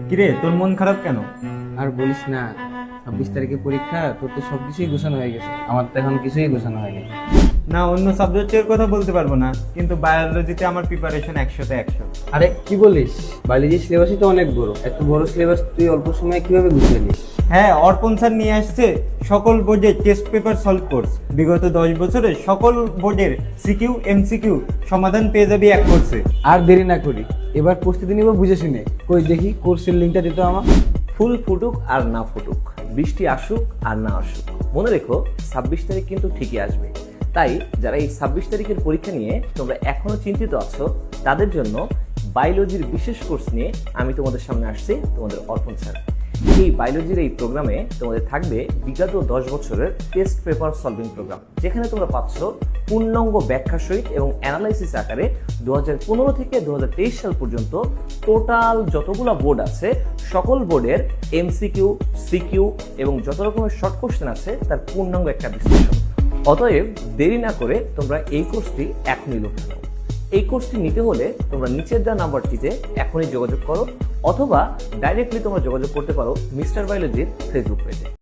কিরে, তোর মন খারাপ কেন? আর বলিস না, 26 তারিখে পরীক্ষা। তোর তো সবকিছুই গোছানো হয়ে গেছে, আমার তো এখন কিছুই গোছানো হয়নি। না, অন্য সাবজেক্টের কথা বলতে পারবো না, কিন্তু বায়োলজিতে আমার প্রিপারেশন 100তে 100। আরে কি বলিস, বায়োলজির সিলেবাসই তো অনেক বড়। এত বড় সিলেবাস তুই অল্প সময়ে কিভাবে গুছিয়ে নিস? হ্যাঁ, অর্পণ স্যার নিয়ে আসছে সকল বোর্ডের টেস্ট পেপার সলভ কোর্স। বিগত 10 বছরে সকল বোর্ডের সিকিউ এমসিকিউ সমাধান পেয়ে যাবি এক কোর্সে। আর দেরি না করি, এবার প্রস্তুতি নিব বুঝে শুনে। কই দেখি কোর্সের লিঙ্কটা দিত আমার। ফুল ফুটুক আর না ফুটুক, বৃষ্টি আসুক আর না আসুক, মনে রেখো 26 তারিখ কিন্তু ঠিকই আসবে। তাই যারা এই 26 তারিখের পরীক্ষা নিয়ে তোমরা এখনো চিন্তিত আছো, তাদের জন্য বায়োলজির বিশেষ কোর্স নিয়ে আমি তোমাদের সামনে আসছি, তোমাদের অর্পণ স্যার। এই বায়োলজির এই প্রোগ্রামে তোমাদের থাকবে বিগত 10 বছরের টেস্ট পেপার সলভিং প্রোগ্রাম, যেখানে তোমরা পাচ্ছ পূর্ণাঙ্গ ব্যাখ্যা সহিত এবং অ্যানালাইসিস আকারে 2015 থেকে 2023 সাল পর্যন্ত টোটাল যতগুলো বোর্ড আছে সকল বোর্ডের এমসিকিউ, সিকিউ এবং যত রকমের শর্ট কোশ্চেন আছে তার পূর্ণাঙ্গ একটা বিশ্লেষণ। অতএব দেরি না করে তোমরা এই কোর্সটি এখনই লক্ষ্য নাও। এই কোর্সটি নিতে হলে তোমরা নিচের দেওয়া নাম্বারটিতে এখনই যোগাযোগ করো, অথবা ডাইরেক্টলি তোমরা যোগাযোগ করতে পারো মিস্টার বায়োলজির ফেসবুক পেজে।